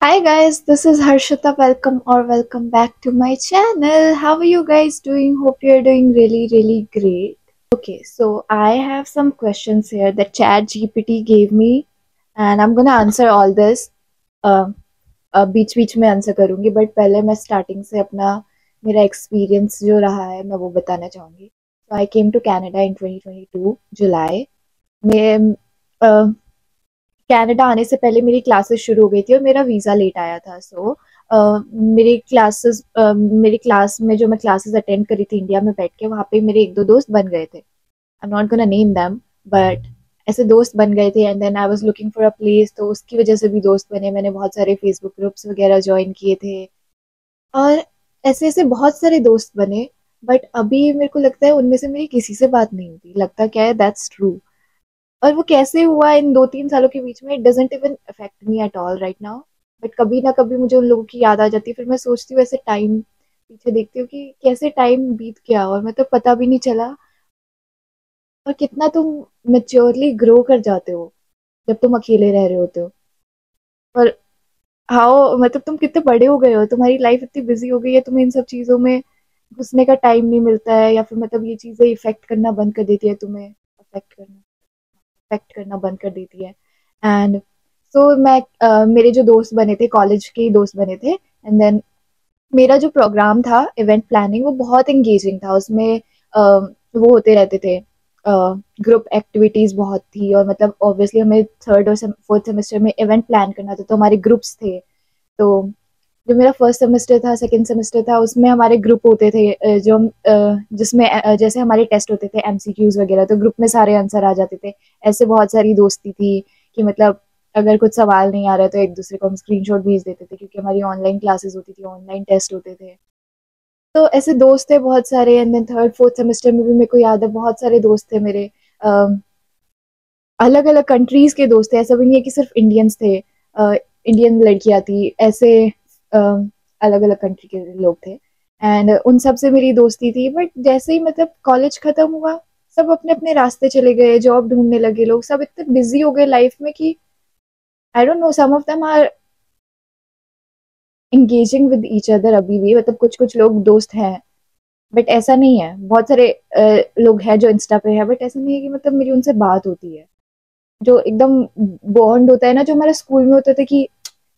Hi guys, this is Harshita. Welcome or welcome back to my channel. How are you guys doing? Hope you're doing really great. Okay, so I have some questions here that Chat GPT gave me, and I'm gonna answer all this. Uh, बीच बीच में answer करूंगी but पहले मैं starting से अपना मेरा experience जो रहा है मैं वो बताना चाहूंगी. So I came to Canada in 2022 जुलाई में. कनाडा आने से पहले मेरी क्लासेस शुरू हो गई थी और मेरा वीज़ा लेट आया था. सो मेरी क्लास में जो मैं क्लासेस अटेंड करी थी इंडिया में बैठ के, वहाँ पे मेरे एक दो दोस्त बन गए थे. I am not gonna name them, but ऐसे दोस्त बन गए थे. And then I was looking for a place, तो उसकी वजह से भी दोस्त बने. मैंने बहुत सारे फेसबुक ग्रुप्स वगैरह ज्वाइन किए थे और ऐसे ऐसे बहुत सारे दोस्त बने. बट अभी मेरे को लगता है उनमें से मेरी किसी से बात नहीं होती. लगता क्या है, दैट्स ट्रू. और वो कैसे हुआ इन 2-3 सालों के बीच में, it doesn't even affect me at all right now. But कभी ना कभी मुझे उन लोगों की याद आ जाती है. फिर मैं सोचती हूँ, ऐसे टाइम पीछे देखती हूँ कि कैसे टाइम बीत गया और मतलब पता भी नहीं चला. और कितना तुम मेच्योरली ग्रो कर जाते हो जब तुम अकेले रह रहे होते हो. और हाउ मतलब तुम कितने बड़े हो गए हो, तुम्हारी लाइफ इतनी बिजी हो गई है, तुम्हें इन सब चीज़ों में घुसने का टाइम नहीं मिलता है. या फिर मतलब ये चीज़ें इफेक्ट करना बंद कर देती है तुम्हें, अफेक्ट करना बंद कर देती है. एंड मैं मेरे जो दोस्त बने थे, कॉलेज के ही दोस्त बने थे. एंड देन मेरा जो प्रोग्राम था इवेंट प्लानिंग, वो बहुत एंगेजिंग था. उसमें वो होते रहते थे, ग्रुप एक्टिविटीज़ बहुत थी. और मतलब ऑब्वियसली हमें थर्ड और फोर्थ सेमेस्टर में इवेंट प्लान करना था, तो हमारे ग्रुप्स थे. तो जो मेरा फर्स्ट सेमेस्टर था, सेकंड सेमेस्टर था, उसमें हमारे ग्रुप होते थे, जिसमें जैसे हमारे टेस्ट होते थे एमसीक्यूज वगैरह, तो ग्रुप में सारे आंसर आ जाते थे. ऐसे बहुत सारी दोस्ती थी कि मतलब अगर कुछ सवाल नहीं आ रहा है तो एक दूसरे को हम स्क्रीनशॉट भेज देते थे, क्योंकि हमारी ऑनलाइन क्लासेस होती थी, ऑनलाइन टेस्ट होते थे. तो ऐसे दोस्त थे बहुत सारे. And then third fourth semester में भी मेरे को याद है बहुत सारे दोस्त थे मेरे. अलग अलग कंट्रीज के दोस्त थे, ऐसा भी नहीं है कि सिर्फ इंडियंस थे. इंडियन लड़कियां थी, ऐसे अलग अलग कंट्री के लोग थे. एंड उन सब से मेरी दोस्ती थी. बट जैसे ही मतलब कॉलेज खत्म हुआ, सब अपने अपने रास्ते चले गए, जॉब ढूंढने लगे. लोग सब इतने बिजी हो गए लाइफ में कि I don't know, some of them are engaging with each other अभी भी. मतलब कुछ कुछ लोग दोस्त हैं, बट ऐसा नहीं है. बहुत सारे लोग हैं जो इंस्टा पे है, बट ऐसा नहीं है कि मतलब मेरी उनसे बात होती है. जो एकदम बॉन्ड होता है ना, जो हमारे स्कूल में होता था कि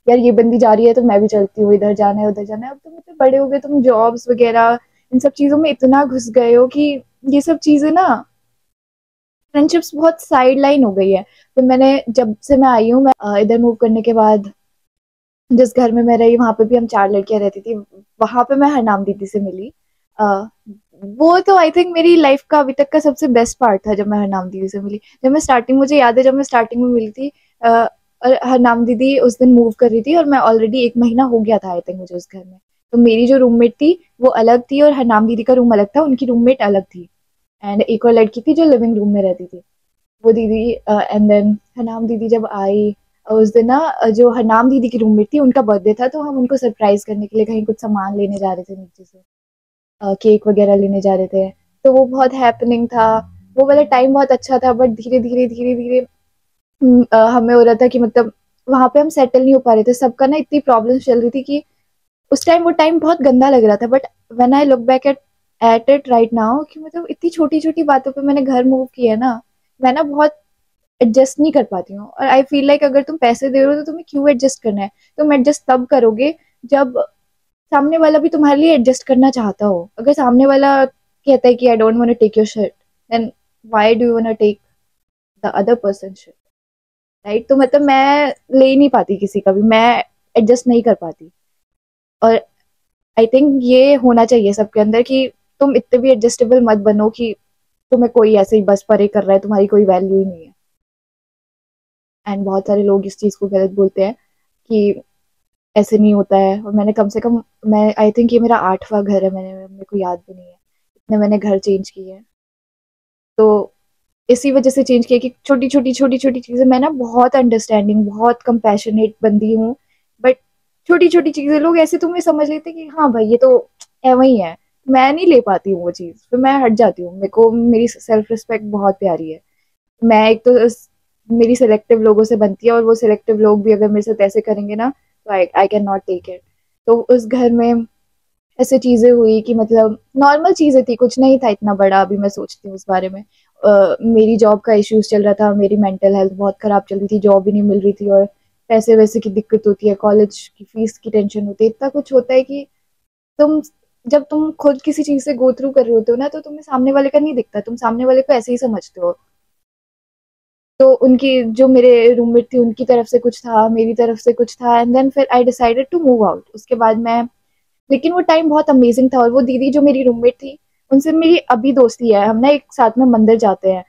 यार ये बंदी जा रही है तो मैं भी चलती हूँ, इधर जाना है उधर जाना है. अब तो मतलब बड़े हो गए, तुम जॉब्स वगैरह इन सब चीजों में इतना घुस गए हो कि ये सब चीजें ना, फ्रेंडशिप्स बहुत साइड लाइन हो गई है. फिर मैंने जब से मैं आई हूँ, मैं इधर मूव करने के बाद जिस घर में मैं रही, वहां पे भी हम 4 लड़कियां रहती थी. वहां पे मैं हरनाम दीदी से मिली. अ, वो तो आई थिंक मेरी लाइफ का अभी तक का सबसे बेस्ट पार्ट था, जब मैं हरनाम दीदी से मिली. जब मैं स्टार्टिंग, मुझे याद है जब मैं स्टार्टिंग में मिली थी, और हरनाम दीदी उस दिन मूव कर रही थी और मैं ऑलरेडी 1 महीना हो गया था आई थिंक मुझे उस घर में. तो मेरी जो रूममेट थी वो अलग थी और हरनाम दीदी का रूम अलग था, उनकी रूममेट अलग थी. एंड एक और लड़की थी जो लिविंग रूम में रहती थी, वो दीदी. एंड देन हरनाम दीदी जब आई, उस दिन ना, जो हरनाम दीदी की रूममेट थी उनका बर्थडे था, तो हम उनको सरप्राइज करने के लिए कहीं कुछ सामान लेने जा रहे थे नीचे से, केक वगैरह लेने जा रहे थे. तो वो बहुत हैपनिंग था. वो वाला टाइम बहुत अच्छा था. बट धीरे धीरे धीरे धीरे हमें हो रहा था कि मतलब वहां पे हम सेटल नहीं हो पा रहे थे. सबका ना इतनी प्रॉब्लम चल रही थी कि उस टाइम वो टाइम बहुत गंदा लग रहा था. But when I look back at it right now, कि मतलब इतनी छोटी छोटी बातों पे मैंने घर मूव किया है ना, मैं ना बहुत एडजस्ट नहीं कर पाती हूँ. और आई फील लाइक अगर तुम पैसे दे रहे हो तो तुम्हें क्यों एडजस्ट करना है. तुम एडजस्ट तब करोगे जब सामने वाला भी तुम्हारे लिए एडजस्ट करना चाहता हो. अगर सामने वाला कहता है कि I don't want to take your shit, then why do you want to take the other person shit, right. तो मतलब मैं ले ही नहीं पाती किसी का भी, मैं एडजस्ट नहीं कर पाती. और आई थिंक ये होना चाहिए सबके अंदर कि तुम इतने भी एडजस्टेबल मत बनो कि तुम्हें कोई ऐसे ही बस परे कर रहा है, तुम्हारी कोई वैल्यू ही नहीं है. एंड बहुत सारे लोग इस चीज को गलत बोलते हैं कि ऐसे नहीं होता है. और मैंने कम से कम, मैं आई थिंक ये मेरा 8वां घर है, मेरे को याद भी नहीं है इतने मैंने घर चेंज किए हैं. तो इसी वजह से चेंज किया कि छोटी छोटी चीजें, मैं ना बहुत अंडरस्टैंडिंग, बहुत कंपैशनेट बंदी हूँ. बट छोटी छोटी चीजें लोग ऐसे तुम्हें समझ लेते कि हाँ भाई ये तो ऐसा ही है. मैं नहीं ले पाती हूँ वो चीज, फिर मैं हट जाती हूँ. मेरे को मेरी सेल्फ रिस्पेक्ट बहुत प्यारी है. मैं एक तो मेरी सिलेक्टिव लोगों से बनती है, और वो सिलेक्टिव लोग भी अगर मेरे साथ ऐसे करेंगे ना, तो I can not take it. तो उस घर में ऐसे चीजें हुई कि मतलब नॉर्मल चीजें थी, कुछ नहीं था इतना बड़ा। अभी मैं सोचती हूँ उस बारे में। मेरी जॉब का इश्यूज चल रहा था, मेरी मेंटल हेल्थ बहुत खराब चल रही थी, जॉब भी नहीं मिल रही थी, और पैसे वैसे की दिक्कत होती है, कॉलेज की फीस की टेंशन होती है, इतना कुछ होता है कि तुम जब तुम खुद किसी चीज से गो थ्रू कर रहे होते हो ना, तो तुम्हें सामने वाले का नहीं दिखता, तुम सामने वाले को ऐसे ही समझते हो। तो उनकी जो मेरे रूममेट थी उनकी तरफ से कुछ था, मेरी तरफ से कुछ था, एंड देन फिर I decided to move out. उसके बाद मैं, लेकिन वो टाइम बहुत अमेजिंग था। और वो दीदी जो मेरी रूममेट थी, उनसे मेरी अभी दोस्ती है। हम ना एक साथ में मंदिर जाते हैं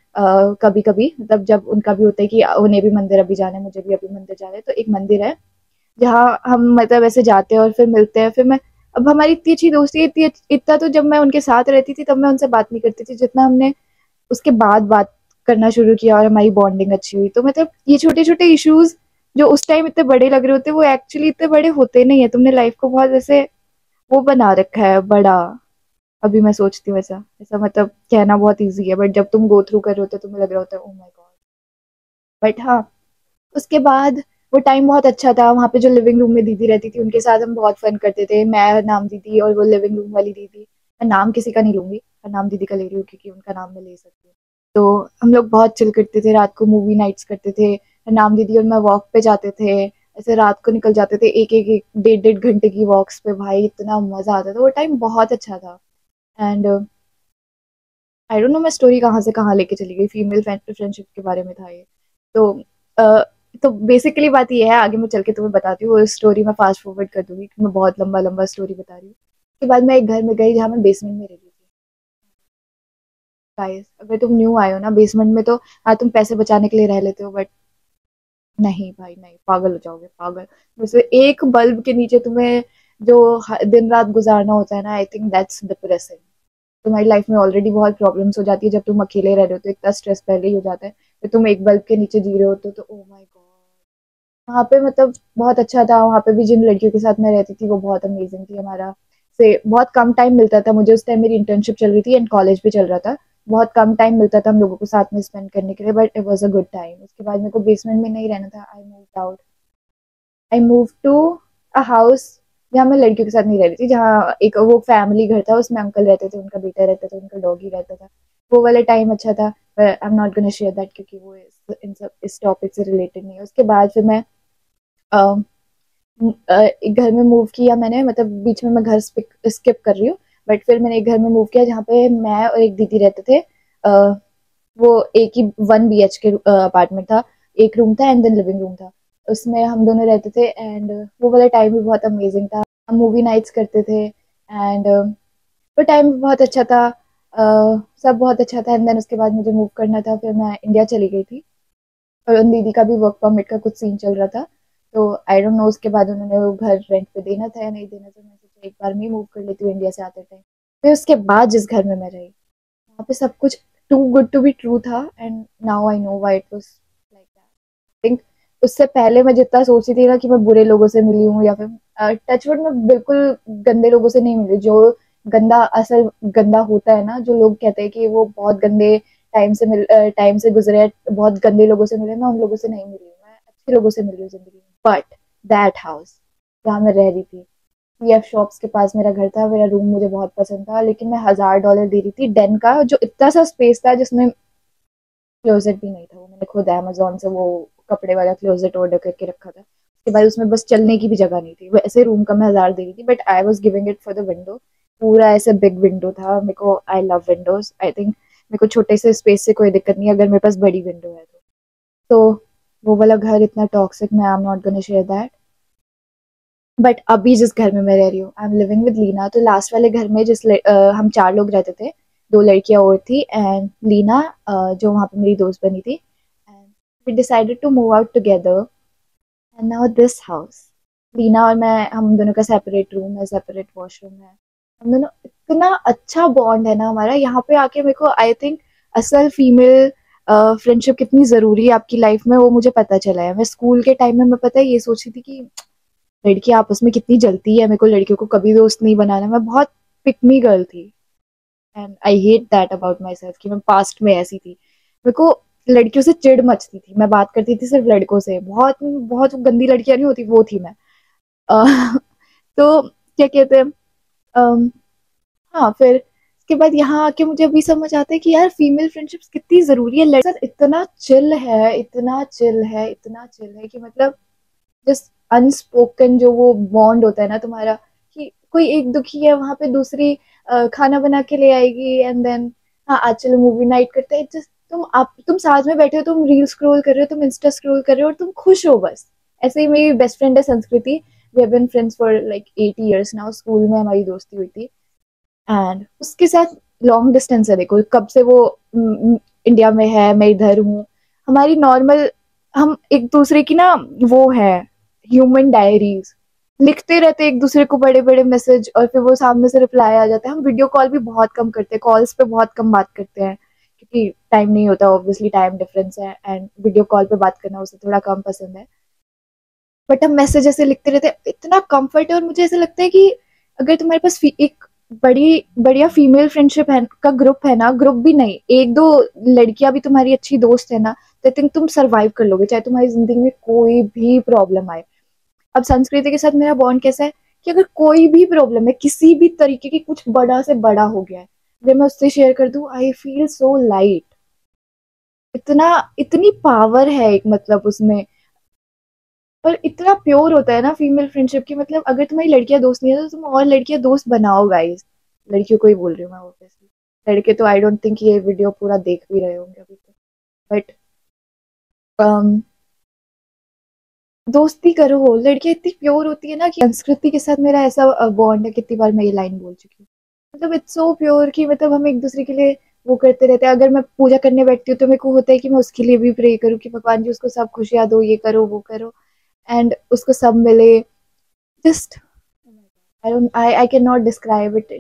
कभी कभी, मतलब जब उनका भी होता है कि उन्हें भी मंदिर अभी जाना है, मुझे भी अभी मंदिर जाना है, तो एक मंदिर है जहाँ हम मतलब ऐसे जाते हैं और फिर मिलते हैं। फिर मैं, अब हमारी इतनी अच्छी दोस्ती है, इतनी इतना तो जब मैं उनके साथ रहती थी तब मैं उनसे बात नहीं करती थी जितना हमने उसके बाद बात करना शुरू किया और हमारी बॉन्डिंग अच्छी हुई। तो मतलब ये छोटे छोटे इश्यूज जो उस टाइम इतने बड़े लग रहे होते, वो एक्चुअली इतने बड़े होते नहीं है। तुमने लाइफ को बहुत ऐसे वो बना रखा है बड़ा। अभी मैं सोचती हूँ ऐसा ऐसा मतलब कहना बहुत इजी है, बट जब तुम गो थ्रू कर रहे होते हो तुम्हें लग रहा होता है ओ माय गॉड। बट हाँ, उसके बाद वो टाइम बहुत अच्छा था। वहाँ पे जो लिविंग रूम में दीदी रहती थी उनके साथ हम बहुत फन करते थे, मैं, नाम दीदी और वो लिविंग रूम वाली दीदी। मैं नाम किसी का नहीं लूंगी, पर नाम दीदी का ले रही हूँ क्योंकि उनका नाम मैं ले सकती हूँ। तो हम लोग बहुत चिल करते थे, रात को मूवी नाइट्स करते थे। नाम दीदी और मैं वॉक पे जाते थे, ऐसे रात को निकल जाते थे, एक एक एक डेढ़ डेढ़ घंटे की वॉक्स पे। भाई इतना मजा आता था, वो टाइम बहुत अच्छा था। एंड आई डोंट नो मैं स्टोरी कहाँ से कहाँ लेके चली गई, फीमेल फ्रेंडशिप के बारे में था ये। तो तो बेसिकली बात ये है, आगे मैं चल के तुम्हें बताती हूँ। वो स्टोरी मैं फास्ट फॉरवर्ड कर दूंगी क्योंकि मैं बहुत लंबा लंबा स्टोरी बता रही हूँ। उसके बाद मैं एक घर में गई जहाँ मैं बेसमेंट में रह रही थी। गाइस, अगर तुम न्यू आए हो ना बेसमेंट में, तो हाँ तुम पैसे बचाने के लिए रह लेते हो, बट नहीं भाई नहीं, पागल हो जाओगे पागल। वैसे एक बल्ब के नीचे तुम्हें जो दिन रात गुजारना होता है ना, आई थिंक दैट्स डिप्रेसिंग। तुम्हारी लाइफ में ऑलरेडी बहुत प्रॉब्लम्स हो जाती है, जब तुम अकेले रह रहे हो तो इतना स्ट्रेस पहले ही हो जाता है, तो तुम एक बल्ब के नीचे जी रहे हो तो ओ माय गॉड। वहाँ पे मतलब बहुत अच्छा था। वहाँ पे भी जिन लड़कियों के साथ मैं रहती थी वो बहुत अमेजिंग थी। हमारा से बहुत कम टाइम मिलता था मुझे, उस टाइम मेरी इंटर्नशिप चल रही थी एंड कॉलेज भी चल रहा था। बहुत कम टाइम मिलता था हम लोगों को साथ में स्पेंड करने के लिए, but it was a good time. उसके बाद मेरे को बेसमेंट में नहीं रहना था, I move to a house जहाँ मैं लड़कियों के साथ नहीं रह रही थी, जहाँ एक वो फैमिली घर था, उसमें अंकल रहते थे, उनका बेटा रहता था, उनका डॉगी रहता था। वो वाला टाइम अच्छा था। आई am not gonna share that क्योंकि वो इन सब इस टॉपिक से रिलेटेड नहीं है। उसके बाद फिर मैं अ, एक घर में मूव किया मैंने, मतलब बीच में मैं घर स्किप कर रही हूँ। बट फिर मैंने एक घर में मूव किया जहाँ पे मैं और एक दीदी रहते थे। वो एक ही 1 BH के अपार्टमेंट था, एक रूम था एंड देन लिविंग रूम था। उसमें हम दोनों रहते थे एंड वो वाला टाइम भी बहुत अमेजिंग था। हम मूवी नाइट्स करते थे एंड वो टाइम भी बहुत अच्छा था। सब बहुत अच्छा था एंड देन उसके बाद मुझे मूव करना था, फिर मैं इंडिया चली गई थी। और उन दीदी का भी वर्क परमिट का कुछ सीन चल रहा था। तो आई डोंट नो उसके बाद उन्होंने वो घर रेंट पे देना था या नहीं देना था। मैं सोचा एक बार में मूव कर लेती हूँ इंडिया से आते टाइम। फिर उसके बाद जिस घर में मैं रही, वहाँ पे सब कुछ too good to be true था and now I know why it was like that. Think उससे पहले मैं जितना सोचती थी ना कि मैं बुरे लोगों से मिली हूँ या फिर टचवुड में बिल्कुल गंदे लोगों से नहीं मिली। जो गंदा असल गंदा होता है ना, जो लोग कहते हैं कि वो बहुत गंदे टाइम से गुजरे हैं, बहुत गंदे लोगों से मिले, मैं उन लोगों से नहीं मिली हूँ, मैं अच्छे लोगों से मिली हूँ जिंदगी में। बट दैट हाउस जहाँ मैं रह रही थी, पीएफ शॉप्स के पास मेरा घर था, मेरा रूम मुझे बहुत पसंद था, लेकिन मैं $1000 दे रही थी डेन का, जो इतना सा स्पेस था जिसमें क्लोजेट भी नहीं था। वो मैंने खुद अमेजोन से वो कपड़े वाला क्लोजेट ऑर्डर करके रखा था। उसके बाद उसमें बस चलने की भी जगह नहीं थी। वैसे रूम का मैं 1000 दे रही थी, but I was giving it for the window. पूरा ऐसे बिग विंडो था। मेरे को, I love Windows, I think मेरे को छोटे से स्पेस से कोई दिक्कत नहीं है अगर मेरे पास बड़ी विंडो है तो वो वाला घर इतना टॉक्सिक, मैं I am not gonna share that. But अभी जिस घर में मैं रह रही हूँ, I am living with Leena. तो लास्ट वाले घर में हम 4 लोग रहते थे, 2 लड़कियां और थी एंड लीना, जो वहाँ पे मेरी दोस्त बनी थी। And we decided to move out together and now this house, Leena और मैं, हम दोनों का सेपरेट रूम है, सेपरेट वॉशरूम है। हम दोनों, इतना अच्छा बॉन्ड है ना हमारा। यहाँ पे आके मेरे को आई थिंक असल फीमेल फ्रेंडशिप कितनी जरूरी है आपकी लाइफ में वो मुझे पता चला है। मैं स्कूल के टाइम में, मैं पता है ये सोची थी कि लड़की आपस में कितनी जलती है, मेरे को लड़कियों को कभी दोस्त नहीं बनाना। मैं बहुत पिक मी गर्ल थी and I hate that about my self कि मैं पास्ट में ऐसी थी। मेरे को लड़कियों से चिढ़ मचती थी, मैं बात करती थी सिर्फ लड़कों से, बहुत बहुत गंदी लड़कियां नहीं होती वो थी मैं। अ, तो क्या कहते हैं, अम, हाँ, फिर उसके बाद यहाँ आके मुझे अभी समझ आता है कि यार फीमेल फ्रेंडशिप्स कितनी ज़रूरी है। लड़के साथ इतना चिल है, इतना चिल है, इतना चिल है कि मतलब जस्ट अनस्पोकन जो वो बॉन्ड होता है ना तुम्हारा, कि कोई एक दुखी है वहां पे दूसरी खाना बना के ले आएगी, एंड देन हाँ आज चलो मूवी नाइट करते हैं। जस्ट तुम साथ में बैठे हो, तुम रील स्क्रॉल कर रहे हो, तुम इंस्टा स्क्रॉल कर रहे हो और तुम खुश हो बस। ऐसे ही मेरी बेस्ट फ्रेंड है Sanskriti, we have been friends for like 8 years now, school में हमारी दोस्ती हुई थी। एंड उसके साथ लॉन्ग डिस्टेंस है, देखो कब से वो इंडिया में है, मैं इधर हूँ। हमारी नॉर्मल, हम एक दूसरे की ना वो है, ह्यूमन डायरीज लिखते रहते एक दूसरे को बड़े बड़े मैसेज, और फिर वो सामने से रिप्लाई आ जाता है। हम वीडियो कॉल भी बहुत कम करते हैं, कॉल्स पे बहुत कम बात करते हैं क्योंकि टाइम नहीं होता, ऑब्वियसली टाइम डिफरेंस है, एंड वीडियो कॉल पे बात करना उसे थोड़ा कम पसंद है। बट हम मैसेज ऐसे लिखते रहते हैं, इतना कंफर्ट है। और मुझे ऐसा लगता है कि अगर तुम्हारे पास एक बड़ी बढ़िया फीमेल फ्रेंडशिप है का ग्रुप है ना, ग्रुप भी नहीं, एक दो लड़कियां भी तुम्हारी अच्छी दोस्त है ना, तो आई थिंक तुम सरवाइव कर लोगे चाहे तुम्हारी जिंदगी में कोई भी प्रॉब्लम आए। अब संस्कृति के साथ मेरा बॉन्ड कैसा है कि अगर कोई भी प्रॉब्लम है किसी भी तरीके की, कुछ बड़ा से बड़ा हो गया है, अगर मैं उससे शेयर कर दूं, आई फील सो लाइट। इतना, इतनी पावर है एक, मतलब उसमें। पर इतना प्योर होता है ना फीमेल फ्रेंडशिप की, मतलब अगर तुम्हारी लड़कियां दोस्त नहीं है तो तुम और लड़कियां दोस्त बनाओ गाइस। लड़कियों को ही बोल रही हूँ मैं ऑब्वियसली, लड़के तो आई डोंट थिंक ये वीडियो पूरा देख भी रहे होंगे अभी तक। बट दोस्ती करो, लड़कियां इतनी प्योर होती है ना कि संस्कृति के साथ मेरा ऐसा बॉन्ड है, कितनी बार मैं ये लाइन बोल चुकी हूँ। मतलब इट्स सो प्योर कि मतलब हम एक दूसरे के लिए वो करते रहते हैं। अगर मैं पूजा करने बैठती हूँ तो मेरे को होता है कि मैं उसके लिए भी प्रे करूँ कि भगवान जी उसको सब खुशियां दो, ये करो वो करो, एंड उसको सब मिले। Just I cannot describe it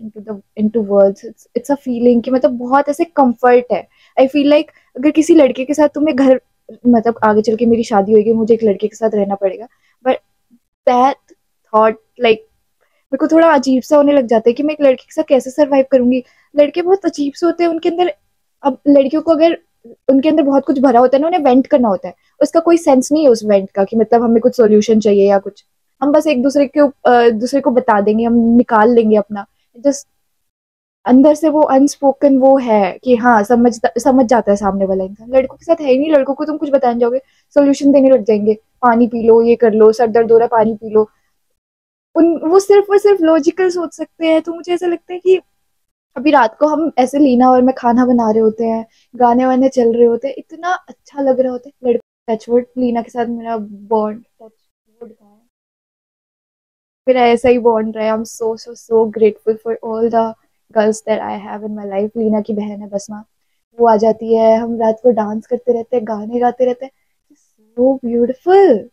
into words. It's a feeling कि मतलब बहुत ऐसे comfort है। I feel like अगर किसी लड़के के साथ तुम्हें घर, मतलब आगे चल के मेरी शादी होगी, मुझे एक लड़के के साथ रहना पड़ेगा, but that thought like मेरे को थोड़ा अजीब सा होने लग जाता है कि मैं एक लड़के के साथ कैसे सरवाइव करूंगी। लड़के बहुत अजीब से होते हैं, उनके अंदर, अब लड़कियों को अगर उनके अंदर बहुत कुछ भरा होता है ना, उन्हें वेंट करना होता है, उसका कोई सेंस नहीं है उस वेंट का कि मतलब हमें कुछ सॉल्यूशन चाहिए या कुछ। हम बस एक दूसरे के दूसरे को बता देंगे, हम निकाल लेंगे अपना, जस्ट अंदर से वो अनस्पोकन वो है कि हाँ समझ जाता है सामने वाला इंसान। लड़कों के साथ है ही नहीं, लड़कों को तुम कुछ बताने जाओगे सोल्यूशन देने लग जाएंगे, पानी पी लो, ये कर लो, सर दर्द हो रहा है पानी पी लो। वो सिर्फ और सिर्फ लॉजिकल सोच सकते हैं। तो मुझे ऐसा लगता है कि अभी रात को हम ऐसे लीना और मैं खाना बना रहे होते हैं, गाने वाने चल रहे होते हैं, इतना अच्छा लग रहा होता है। लड़का टचवुड, लीना के साथ मेरा बॉन्ड टचवुड है, मेरा ऐसा ही बॉन्ड रहा है। I am so so so grateful for all the girls that I have in my life. Leena की बहन है बसमा, वो आ जाती है, हम रात को डांस करते रहते हैं, गाने गाते रहते हैं, सो ब्यूटिफुल।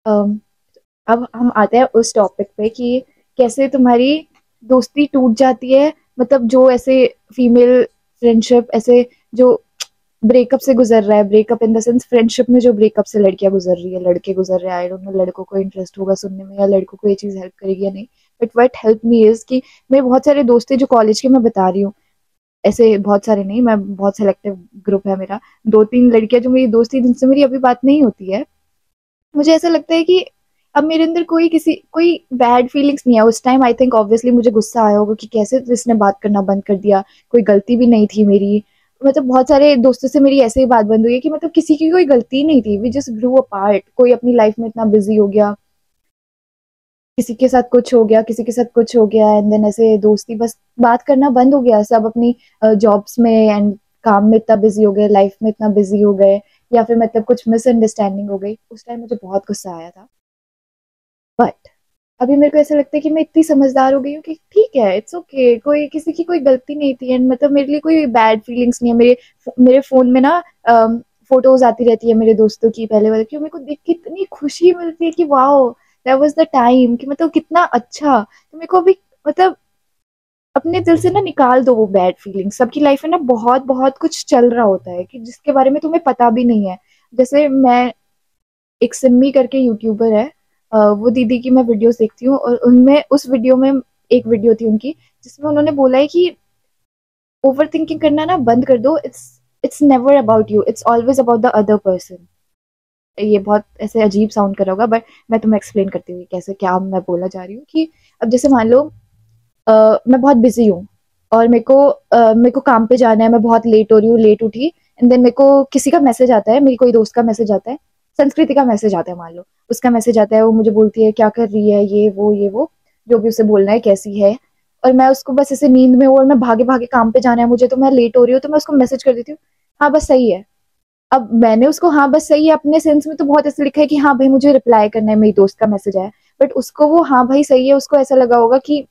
अब हम आते हैं उस टॉपिक पे कि कैसे तुम्हारी दोस्ती टूट जाती है, मतलब जो ऐसे फीमेल फ्रेंडशिप ऐसे जो ब्रेकअप से गुजर रहा है, breakup in the sense friendship में जो ब्रेकअप से लड़कियां गुजर रही है, लड़के गुजर रहे हैं, आई डोंट नो लड़कों को इंटरेस्ट होगा सुनने में या लड़कों को ये चीज हेल्प करेगी या नहीं। But what help me is कि मेरे बहुत सारे दोस्त हैं जो कॉलेज के, मैं बता रही हूँ, ऐसे बहुत सारे नहीं, मैं बहुत सेलेक्टिव ग्रुप है मेरा। दो तीन लड़कियां जो मेरी दोस्ती जिनसे मेरी अभी बात नहीं होती है, मुझे ऐसा लगता है कि अब मेरे अंदर कोई बैड फीलिंग्स नहीं है। उस टाइम आई थिंक ऑब्वियसली मुझे गुस्सा आया होगा कि कैसे इसने बात करना बंद कर दिया, कोई गलती भी नहीं थी मेरी। मतलब बहुत सारे दोस्तों से मेरी ऐसे ही बात बंद हुई है कि मतलब किसी की कोई गलती नहीं थी, वी जस्ट ग्रू अपार्ट, कोई अपनी लाइफ में इतना बिजी हो गया, किसी के साथ कुछ हो गया, किसी के साथ कुछ हो गया, एंड देन ऐसे दोस्ती बस बात करना बंद हो गया, सब अपनी जॉब्स में एंड काम में इतना बिजी हो गए, लाइफ में इतना बिजी हो गए, या फिर मतलब कुछ मिसअंडरस्टैंडिंग हो गई। उस टाइम मुझे बहुत गुस्सा आया था। बट अभी मेरे को ऐसा लगता है कि मैं इतनी समझदार हो गई हूँ कि ठीक है, इट्स ओके okay, कोई किसी की कोई गलती नहीं थी, एंड मतलब मेरे लिए कोई बैड फीलिंग्स नहीं है। मेरे फोन में ना फोटोज आती रहती है मेरे दोस्तों की पहले वाले की, मेरे को देख के इतनी खुशी मिलती है कि wow that was the time, कि मतलब कितना अच्छा। तो मेरे को अभी मतलब अपने दिल से ना निकाल दो वो बैड फीलिंग। सबकी लाइफ में ना बहुत बहुत कुछ चल रहा होता है कि जिसके बारे में तुम्हें पता भी नहीं है। जैसे मैं, एक सिम्मी करके यूट्यूबर है, वो दीदी की मैं वीडियोस देखती हूँ, और उनमें उस वीडियो में एक वीडियो थी उनकी जिसमें उन्होंने बोला है कि ओवर थिंकिंग करना ना बंद कर दो, it's it's never about you, it's always about the other person. ये बहुत ऐसे अजीब साउंड कर रहा होगा, बट मैं तुम्हें एक्सप्लेन करती हुई कैसे क्या मैं बोलना चाह रही हूँ कि अब जैसे मान लो मैं बहुत बिजी हूँ और मेरे को काम पे जाना है, मैं बहुत लेट हो रही हूँ, लेट उठी, एंड देन मेरे को किसी का मैसेज आता है, मेरी कोई दोस्त का मैसेज आता है, संस्कृति का मैसेज आता है मान लो, उसका मैसेज आता है, वो मुझे बोलती है क्या कर रही है, ये वो जो भी उसे बोलना है, कैसी है, और मैं उसको बस ऐसे नींद में हूँ और मैं भागे भागे काम पे जाना है मुझे, तो मैं लेट हो रही हूँ, तो मैं उसको मैसेज कर देती हूँ, हाँ बस सही है। अब मैंने उसको हाँ बस सही है अपने सेंस में तो बहुत ऐसे लिखा है कि हाँ भाई मुझे रिप्लाई करना है, मेरी दोस्त का मैसेज आया, बट उसको वो हाँ भाई सही है, उसको ऐसा लगा होगा कि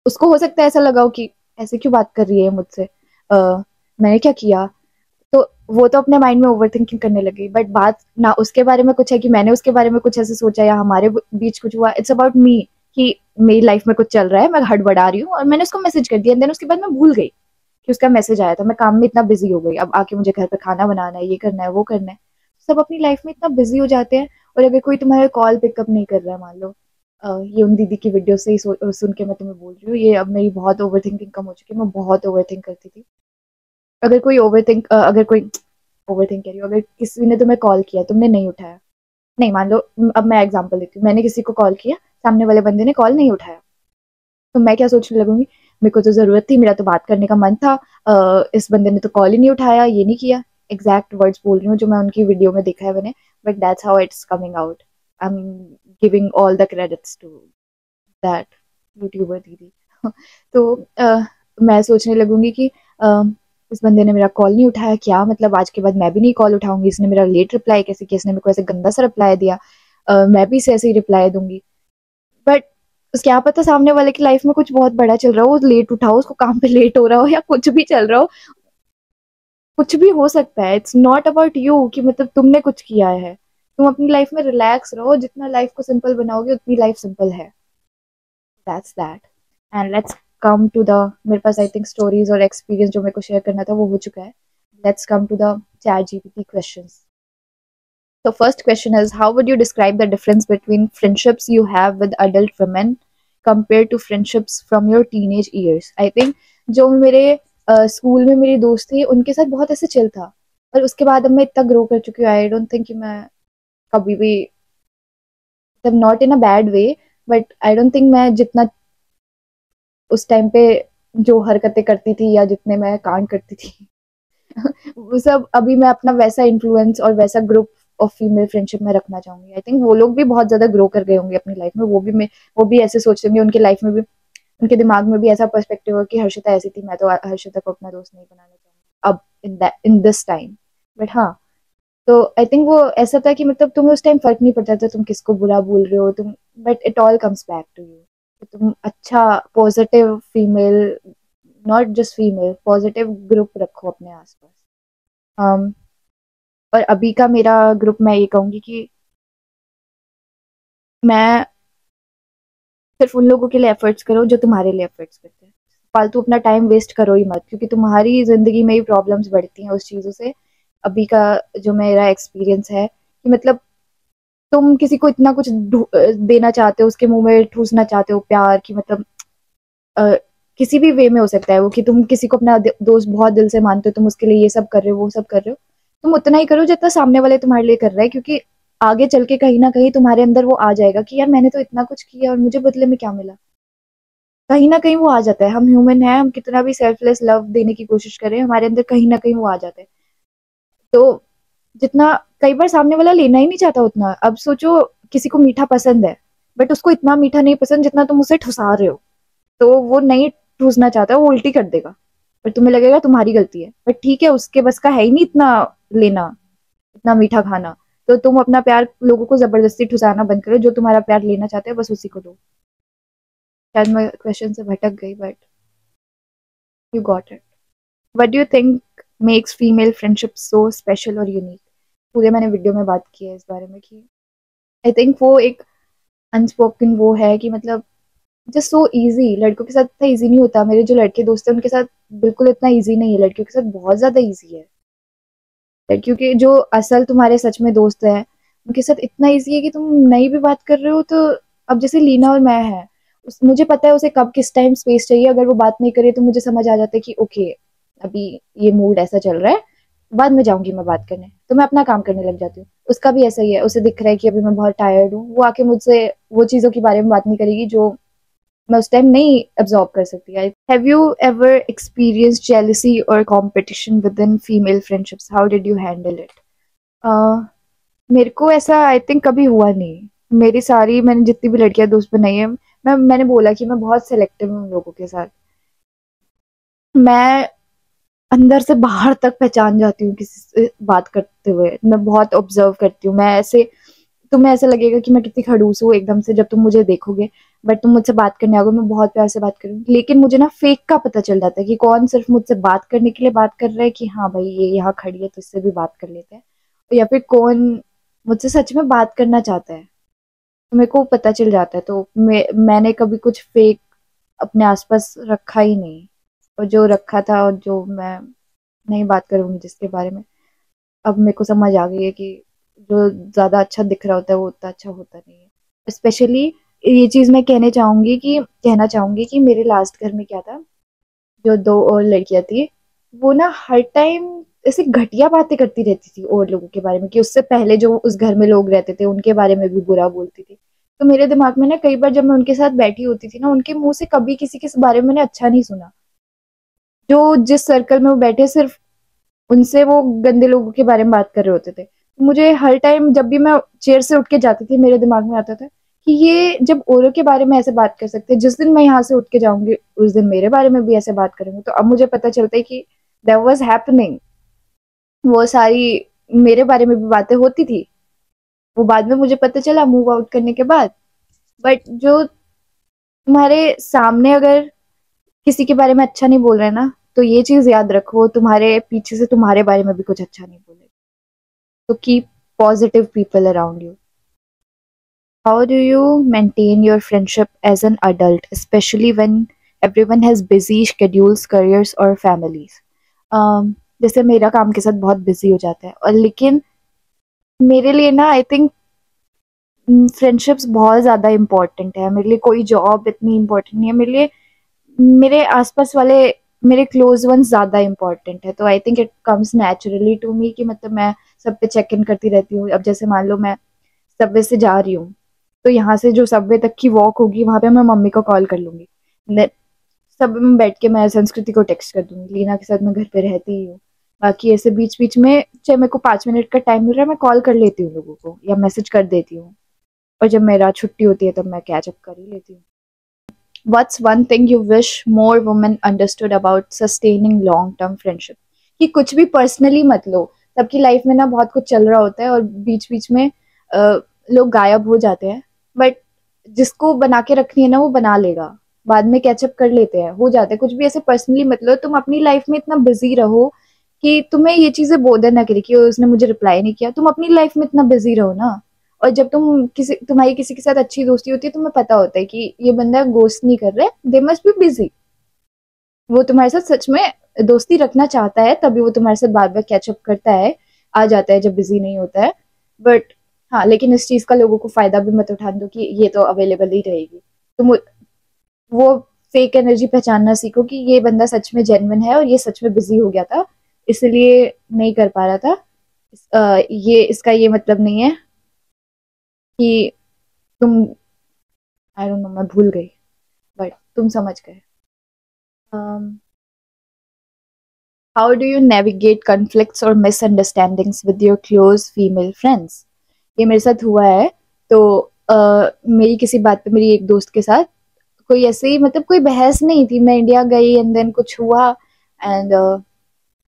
उसको हो सकता है ऐसा लगा हो कि ऐसे क्यों बात कर रही है मुझसे, मैंने क्या किया, तो वो तो अपने माइंड में ओवर थिंकिंग करने लगी, बट बात ना उसके बारे में कुछ है कि मैंने उसके बारे में कुछ ऐसे सोचा या हमारे बीच कुछ हुआ, इट्स अबाउट मी कि मेरी लाइफ में कुछ चल रहा है, मैं हड़बड़ा रही हूँ और मैंने उसको मैसेज कर दिया, देन उसके बाद मैं भूल गई कि उसका मैसेज आया था, मैं काम में इतना बिजी हो गई, अब आके मुझे घर पे खाना बनाना है, ये करना है, वो करना है, सब अपनी लाइफ में इतना बिजी हो जाते हैं, और अगर कोई तुम्हारे कॉल पिकअप नहीं कर रहा है मान लो, ये उन दीदी की वीडियो से ही सुन के मैं तुम्हें बोल रही हूँ, ये अब मेरी बहुत ओवर थिंकिंग कम हो चुकी है, मैं बहुत ओवर थिंक करती थी, अगर कोई ओवर थिंक कह रही हो, अगर किसी ने तुम्हें कॉल किया तुमने नहीं उठाया, नहीं मान लो, अब मैं एग्जांपल देती हूँ, मैंने किसी को कॉल किया, सामने वाले बंदे ने कॉल नहीं उठाया, तो मैं क्या सोचने लगूंगी, मेरे को तो जरूरत थी, मेरा तो बात करने का मन था, इस बंदे ने तो कॉल ही नहीं उठाया, ये नहीं किया, एग्जैक्ट वर्ड्स बोल रही हूँ जो मैं उनकी वीडियो में देखा है मैंने, but that's how it's coming out, I am giving all the credits to that YouTuber दीदी। तो मैं सोचने लगूंगी कि इस बंदे ने मेरा कॉल नहीं उठाया, क्या मतलब आज के बाद मैं भी नहीं कॉल उठाऊंगी, इसने मेरा लेट रिप्लाई कैसे किया, इसने मेरे को ऐसे गंदा सा रिप्लाई दिया, मैं भी इसे ऐसे ही रिप्लाई दूंगी, बट क्या पता सामने वाले की लाइफ में कुछ बहुत बड़ा चल रहा हो, वो लेट उठाओ, उसको काम पे लेट हो रहा हो या कुछ भी चल रहा हो, कुछ भी हो सकता है, इट्स नॉट अबाउट यू कि मतलब तुमने कुछ किया है, तुम अपनी लाइफ में रिलैक्स रहो, जितना लाइफ को सिंपल बनाओगे उतनी लाइफ सिंपल है, that's that. And let's come to the, मेरे पास आई थिंक स्टोरीज और एक्सपीरियंस जो मेरे को शेयर करना था वो हो चुका है, let's come to the ChatGPT questions. So first question is, how would you describe the difference between friendships you have with adult women compared to friendships from your teenage years? I think जो मेरे school में मेरी दोस्त थी उनके साथ बहुत ऐसे चिल था, और उसके बाद अब मैं इतना ग्रो कर चुकी हूँ, आई डोंट थिंक कि मैं कभी भी, मतलब not in a bad way, but I don't think मैं जितना उस टाइम पे जो हरकतें करती थी या जितने मैं कांड करती थी वो सब अभी मैं अपना वैसा इन्फ्लुएंस और वैसा ग्रुप ऑफ फीमेल फ्रेंडशिप में रखना चाहूंगी। आई थिंक वो लोग भी बहुत ज्यादा ग्रो कर गए होंगे अपनी लाइफ में, वो भी ऐसे सोचते होंगे, उनकी लाइफ में भी, उनके दिमाग में भी ऐसा पर्सपेक्टिव हो कि हर्षिता ऐसी थी, मैं तो हर्षिता को अपना दोस्त नहीं बनाना चाहूंगी अब इन दिस टाइम, बट हाँ, तो आई थिंक वो ऐसा था कि मतलब तुम्हें उस टाइम फर्क नहीं पड़ता था तुम किसको बुरा बोल रहे हो तुम, but it all comes back to you, तुम अच्छा positive female, not just female, positive group रखो अपने आसपास। um, और अभी का मेरा ग्रुप मैं ये कहूंगी कि मैं सिर्फ उन लोगों के लिए एफर्ट्स करो जो तुम्हारे लिए एफर्ट्स करते हैं, फालतू अपना टाइम वेस्ट करो ही मत, क्योंकि तुम्हारी जिंदगी में ही प्रॉब्लम्स बढ़ती हैं उस चीजों से। अभी का जो मेरा एक्सपीरियंस है कि मतलब तुम किसी को इतना कुछ देना चाहते हो, उसके मुंह में ठूसना चाहते हो प्यार की, मतलब अ, किसी भी वे में हो सकता है वो, कि तुम किसी को अपना दोस्त बहुत दिल से मानते हो, तुम उसके लिए ये सब कर रहे हो वो सब कर रहे हो, तुम उतना ही करो जितना सामने वाले तुम्हारे लिए कर रहा है, क्योंकि आगे चल के कहीं ना कहीं तुम्हारे अंदर वो आ जाएगा कि यार मैंने तो इतना कुछ किया और मुझे बदले में क्या मिला, कहीं ना कहीं वो आ जाता है, हम ह्यूमन है, हम कितना भी सेल्फलेस लव देने की कोशिश करें हमारे अंदर कहीं ना कहीं वो आ जाता है, तो जितना, कई बार सामने वाला लेना ही नहीं चाहता उतना, अब सोचो किसी को मीठा पसंद है बट उसको इतना मीठा नहीं पसंद जितना तुम उसे ठुसा रहे हो, तो वो नहीं ठूसना चाहता, वो उल्टी कर देगा, पर तुम्हें लगेगा तुम्हारी गलती है, बट ठीक है उसके बस का है ही नहीं इतना लेना, इतना मीठा खाना, तो तुम अपना प्यार लोगों को जबरदस्ती ठुसाना बंद करो, जो तुम्हारा प्यार लेना चाहते हैं बस उसी को दो। शायद मैं क्वेश्चन से भटक गई, but you got it. What do you think makes female friendship so special और यूनिक? पूरे मैंने वीडियो में बात की है इस बारे में कि आई थिंक वो एक अनस्पोकन वो है कि मतलब जस्ट सो इजी, लड़कों के साथ इतना इजी नहीं होता, मेरे जो लड़के दोस्त हैं उनके साथ बिल्कुल इतना इजी नहीं है, लड़कियों के साथ बहुत ज्यादा इजी है, लड़कियों के जो असल तुम्हारे सच में दोस्त हैं उनके साथ इतना इजी है कि तुम नहीं भी बात कर रहे हो तो, अब जैसे लीना और मैं है, मुझे पता है उसे कब किस टाइम स्पेस चाहिए, अगर वो बात नहीं करे तो मुझे समझ आ जाता है कि ओके अभी ये मूड ऐसा चल रहा है, बाद में जाऊंगी मैं बात करने, तो मैं अपना काम करने लग जाती हूँ। उसका भी ऐसा ही है, उसे दिख रहा है कि अभी मैं बहुत टायर्ड हूँ, वो आके मुझसे वो चीज़ों के बारे में बात नहीं करेगी जो मैं उस टाइम नहीं एब्जॉर्ब कर सकती। Have you ever experience jealousy और competition within female friendships, how did you handle it? मेरे को ऐसा आई थिंक कभी हुआ नहीं। मेरी सारी मैंने जितनी भी लड़कियां दोस्त बनाई है, मैंने बोला कि मैं बहुत सिलेक्टिव हूँ लोगों के साथ। मैं अंदर से बाहर तक पहचान जाती हूँ किसी से बात करते हुए। मैं बहुत ऑब्जर्व करती हूँ। मैं ऐसे तुम्हें ऐसा लगेगा कि मैं कितनी खड़ूस हूँ एकदम से जब तुम मुझे देखोगे, बट तुम मुझसे बात करने आओगे मैं बहुत प्यार से बात करूंगी। लेकिन मुझे ना फेक का पता चल जाता है कि कौन सिर्फ मुझसे बात करने के लिए बात कर रहा है कि हाँ भाई ये यहाँ खड़ी है तो इससे भी बात कर लेते हैं, या फिर कौन मुझसे सच में बात करना चाहता है। तो मेरे को पता चल जाता है। तो मैंने कभी कुछ फेक अपने आसपास रखा ही नहीं, और जो रखा था और जो मैं नहीं बात करूंगी जिसके बारे में, अब मेरे को समझ आ गई है कि जो ज्यादा अच्छा दिख रहा होता है वो उतना अच्छा होता नहीं है। स्पेशली ये चीज मैं कहना चाहूंगी कि मेरे लास्ट घर में क्या था, जो दो और लड़कियां थी, वो ना हर टाइम ऐसे घटिया बातें करती रहती थी और लोगों के बारे में, कि उससे पहले जो उस घर में लोग रहते थे उनके बारे में भी बुरा बोलती थी। तो मेरे दिमाग में ना कई बार जब मैं उनके साथ बैठी होती थी ना, उनके मुंह से कभी किसी के बारे में मैंने अच्छा नहीं सुना। जो जिस सर्कल में वो बैठे सिर्फ उनसे वो गंदे लोगों के बारे में बात कर रहे होते थे। मुझे हर टाइम जब भी मैं चेयर से उठ के जाती थी मेरे दिमाग में आता था कि ये जब औरों के बारे में ऐसे बात कर सकते हैं, जिस दिन मैं यहाँ से उठ के जाऊंगी उस दिन मेरे बारे में भी ऐसे बात करेंगे। तो अब मुझे पता चलता है कि दैट वाज हैपनिंग। वो सारी मेरे बारे में भी बातें होती थी, वो बाद में मुझे पता चला मूव आउट करने के बाद। बट जो तुम्हारे सामने अगर किसी के बारे में अच्छा नहीं बोल रहे ना, तो ये चीज याद रखो, तुम्हारे पीछे से तुम्हारे बारे में भी कुछ अच्छा नहीं बोले। तो keep positive people around you. How do you maintain your friendship as an adult, especially when everyone has busy schedules, careers or families? जैसे मेरा काम के साथ बहुत बिजी हो जाता है, और लेकिन मेरे लिए ना आई थिंक फ्रेंडशिप्स बहुत ज़्यादा इम्पोर्टेंट है। मेरे लिए कोई जॉब इतनी इम्पोर्टेंट नहीं है। मेरे लिए मेरे आसपास वाले मेरे क्लोज वंस ज़्यादा इम्पोर्टेंट है। तो I think it comes naturally to me कि मतलब मैं सब पे चेक इन करती रहती हूँ। अब जैसे मान लो मैं सबवे से जा रही हूँ, तो यहाँ से जो सबवे तक की वॉक होगी वहां पे मैं मम्मी को कॉल कर लूंगी। सब में बैठ के मैं संस्कृति को टेक्स्ट कर दूंगी, लीना के साथ मैं घर पे रहती ही हूँ। बाकी ऐसे बीच बीच में चाहे मेरे को 5 मिनट का टाइम मिल रहा है मैं कॉल कर लेती हूँ लोगों को या मैसेज कर देती हूँ। और जब मेरा छुट्टी होती है तब मैं कैच अप कर ही लेती हूँ। What's one thing you wish more women understood about sustaining long term friendship? कि कुछ भी पर्सनली मत लो। सबकी लाइफ में ना बहुत कुछ चल रहा होता है और बीच बीच में लोग गायब हो जाते हैं। बट जिसको बना के रखनी है ना वो बना लेगा, बाद में कैचअप कर लेते हैं, हो जाते हैं। कुछ भी ऐसे पर्सनली मत लो। तुम अपनी लाइफ में इतना बिजी रहो कि तुम्हें ये चीजें बोधर ना करे कि उसने मुझे रिप्लाई नहीं किया। तुम अपनी लाइफ में इतना बिजी रहो ना। और जब तुम्हारी किसी के साथ अच्छी दोस्ती होती है तुम्हें पता होता है कि ये बंदा गोस्ट नहीं कर रहा है, दे मस्ट बी बिजी। वो तुम्हारे साथ सच में दोस्ती रखना चाहता है तभी वो तुम्हारे साथ बार बार कैचअप करता है, आ जाता है जब बिजी नहीं होता है। बट हाँ, लेकिन इस चीज का लोगों को फायदा भी मत उठाने दो कि ये तो अवेलेबल ही रहेगी। तुम वो फेक एनर्जी पहचानना सीखो कि ये बंदा सच में जेन्युइन है और ये सच में बिजी हो गया था इसलिए नहीं कर पा रहा था। ये इसका ये मतलब नहीं है कि तुम, आई डोंट नो मैं भूल गई, बट तुम समझ गए। How do you navigate conflicts और misunderstandings with your close female friends? ये मेरे साथ हुआ है। तो मेरी किसी बात पे मेरी एक दोस्त के साथ कोई ऐसे ही मतलब कोई बहस नहीं थी। मैं इंडिया गई एंड देन कुछ हुआ एंड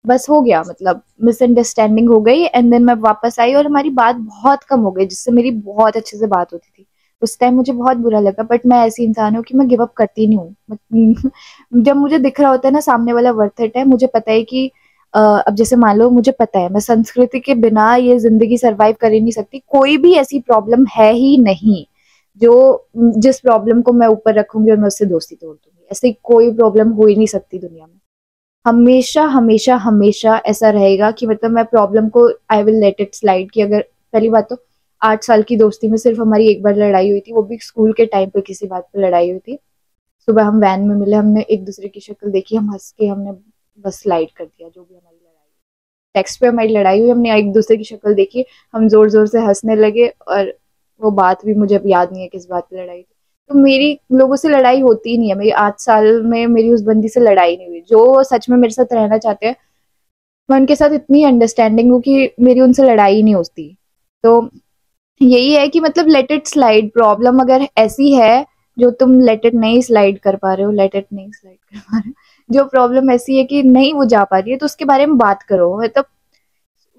बस हो गया, मतलब मिसअंडरस्टैंडिंग हो गई एंड देन मैं वापस आई और हमारी बात बहुत कम हो गई जिससे मेरी बहुत अच्छे से बात होती थी। उस टाइम मुझे बहुत बुरा लगा, बट मैं ऐसी इंसान हूँ कि मैं गिव अप करती नहीं हूँ। जब मुझे दिख रहा होता है ना सामने वाला वर्थ इट है, मुझे पता है कि अब जैसे मान लो मुझे पता है मैं संस्कृति के बिना ये जिंदगी सरवाइव कर ही नहीं सकती। कोई भी ऐसी प्रॉब्लम है ही नहीं जो जिस प्रॉब्लम को मैं ऊपर रखूंगी और मैं उससे दोस्ती तोड़ दूंगी। ऐसी कोई प्रॉब्लम हो ही नहीं सकती दुनिया में। हमेशा हमेशा हमेशा ऐसा रहेगा कि मतलब मैं प्रॉब्लम को I will let it slide. कि अगर पहली बात तो 8 साल की दोस्ती में सिर्फ हमारी एक बार लड़ाई हुई थी, वो भी स्कूल के टाइम पे किसी बात पे लड़ाई हुई थी। सुबह हम वैन में मिले, हमने एक दूसरे की शक्ल देखी, हम हंस के हमने बस स्लाइड कर दिया जो भी हमारी लड़ाई। टेक्स्ट पे हमारी लड़ाई हुई, हमने एक दूसरे की शक्ल देखी, हम जोर जोर से हंसने लगे, और वो बात भी मुझे अब याद नहीं है किस बात पे लड़ाई थी। तो मेरी लोगों से लड़ाई होती ही नहीं है, मेरी 8 साल में मेरी उस बंदी से लड़ाई नहीं हुई। जो सच में मेरे साथ रहना चाहते हैं, मैं उनके साथ इतनी अंडरस्टैंडिंग हूँ कि मेरी उनसे लड़ाई ही नहीं होती। तो यही है कि मतलब लेट इट स्लाइड। प्रॉब्लम अगर ऐसी है जो तुम लेट इट नहीं स्लाइड कर पा रहे हो, लेट इट नहीं स्लाइड कर पा रहे हो, जो प्रॉब्लम ऐसी है कि नहीं वो जा पा रही है, तो उसके बारे में बात करो। मतलब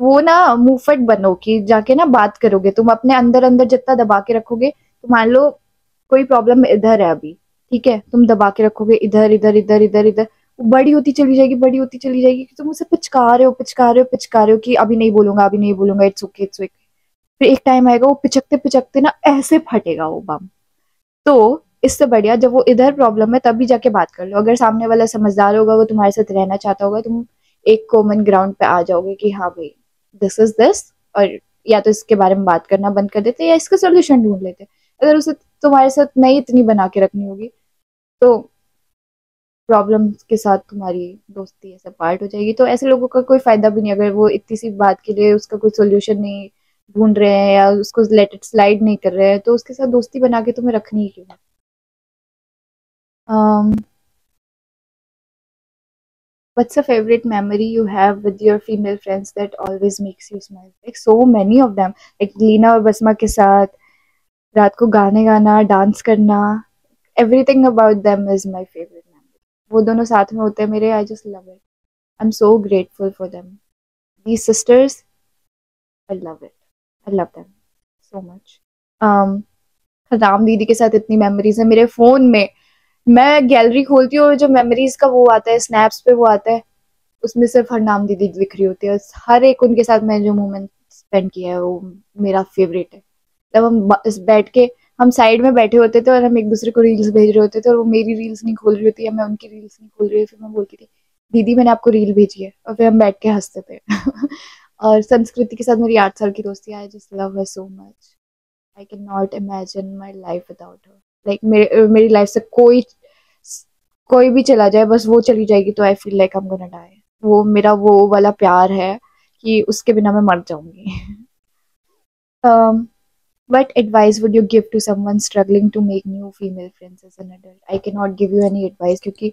वो ना मुंहफट बनो कि जाके ना बात करोगे। तुम अपने अंदर अंदर जितना दबा के रखोगे, तो मान लो कोई प्रॉब्लम इधर है अभी, ठीक है, तुम दबा के रखोगे इधर इधर इधर इधर इधर, वो बड़ी होती चली जाएगी, बड़ी होती चली जाएगी, कि तुम उसे पिचका रहे हो पिचका रहे हो पिचका रहे हो कि अभी नहीं बोलूंगा, अभी नहीं बोलूंगा, इट्स ओके इट्स ओके। फिर एक टाइम आएगा वो पिचकते पिचकते ना ऐसे फटेगा वो बम। तो इससे बढ़िया जब वो इधर प्रॉब्लम है तभी जाके बात कर लो। अगर सामने वाला समझदार होगा, वो तुम्हारे साथ रहना चाहता होगा, तुम एक कॉमन ग्राउंड पे आ जाओगे कि हाँ भाई दिस इज दिस, और या तो इसके बारे में बात करना बंद कर देते या इसका सोल्यूशन ढूंढ लेते। अगर उसे तुम्हारे साथ नहीं इतनी बना के रखनी होगी, तो प्रॉब्लम के साथ तुम्हारी दोस्ती ऐसे पार्ट हो जाएगी। तो ऐसे लोगों का कोई फायदा भी नहीं, अगर वो इतनी सी बात के लिए उसका कोई सोल्यूशन नहीं ढूंढ रहे हैं या उसको लेट इट स्लाइड नहीं कर रहे हैं, तो उसके साथ दोस्ती बना के तुम्हें रखनी ही क्यों है। um, what's a favorite memory you have with your female friends that always makes you smile? Like so many of them, like Leena और बसमा के साथ रात को गाने गाना, डांस करना, everything about them is my favorite memory. वो दोनों साथ में होते हैं मेरे, I just love it. I'm so grateful for them. These sisters, I love it. I love them so much. um, Ram दीदी के साथ इतनी मेमोरीज है मेरे फोन में। मैं गैलरी खोलती हूँ और जो मेमोरीज का वो आता है स्नैप्स पे, वो आता है, उसमें सिर्फ हरनाम दीदी दिख रही होती है। हर एक उनके साथ मैंने जो मोमेंट स्पेंड किया है वो मेरा फेवरेट है। तब हम बैठ के, हम साइड में बैठे होते थे और हम एक दूसरे को रील्स भेज रहे होते थे, और वो मेरी रील्स नहीं खोल रही होती या मैं उनकी रील्स नहीं खोल रही होती, फिर मैं बोलती थी दीदी मैंने आपको रील भेजी है, और फिर हम बैठ के हंसते थे। और संस्कृति के साथ मेरी 8 साल की दोस्ती है, I just love her so much. I can not imagine my life without her. Like मेरी लाइफ से कोई कोई भी चला जाए, बस वो चली जाएगी तो I feel like I am gonna die. वो मेरा वो वाला प्यार है कि उसके बिना मैं मर जाऊंगी। um, what advice would you give to someone struggling to make new female friends as an adult? I cannot give you any advice क्योंकि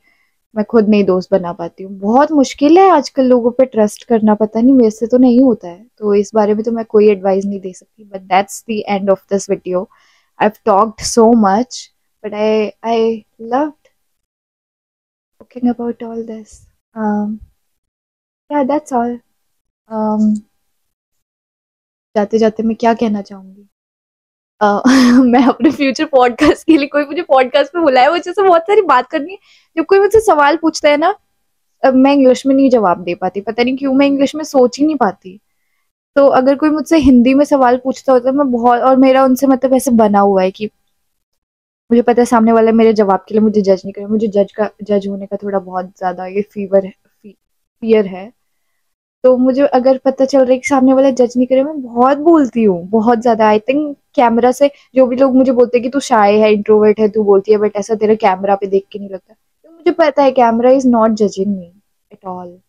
मैं खुद नहीं दोस्त बना पाती हूँ। बहुत मुश्किल है आजकल लोगों पे ट्रस्ट करना, पता नहीं मेरे से तो नहीं होता है, तो इस बारे में तो मैं कोई एडवाइस नहीं दे सकती। But that's the end of this video. I've talked so much, but I loved talking about all this. Yeah, that's all. um, जाते जाते मैं क्या कहना चाहूंगी, मैं अपने फ्यूचर पॉडकास्ट के लिए, कोई मुझे पॉडकास्ट पे बुलाया, मुझे से बहुत सारी बात करनी है। जब कोई मुझसे सवाल पूछता है ना, मैं इंग्लिश में नहीं जवाब दे पाती, पता नहीं क्यों, मैं इंग्लिश में सोच ही नहीं पाती। तो अगर कोई मुझसे हिंदी में सवाल पूछता होता है, मैं बहुत, और मेरा उनसे मतलब ऐसे बना हुआ है कि मुझे पता है सामने वाला मेरे जवाब के लिए मुझे जज नहीं करे। मुझे जज होने का थोड़ा बहुत ज्यादा ये फियर है। तो मुझे अगर पता चल रहा है कि सामने वाला जज नहीं करे, मैं बहुत बोलती हूँ, बहुत ज्यादा। आई थिंक कैमरा से जो भी लोग मुझे बोलते हैं कि तू शाय है, इंट्रोवर्ट है, तू बोलती है, बट ऐसा तेरे कैमरा पे देख के नहीं लगता। तो मुझे पता है camera is not judging me at all.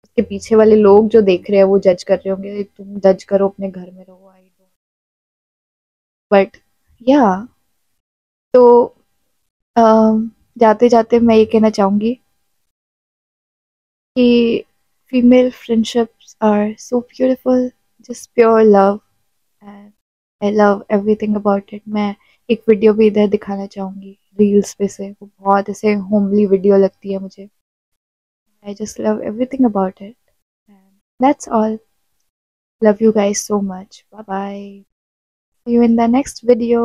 उसके पीछे वाले लोग जो देख रहे हैं वो जज कर रहे होंगे, तुम जज करो, अपने घर में रहो, आई डोंट। बट या, तो जाते जाते मैं ये कहना चाहूंगी कि female friendships are so beautiful, just pure love, and I love everything about it. मैं एक वीडियो भी इधर दिखाना चाहूंगी रील्स पे से, वो बहुत ऐसे होमली वीडियो लगती है मुझे। I just love everything about it, and that's all. Love you guys so much. Bye bye. See you in the next video.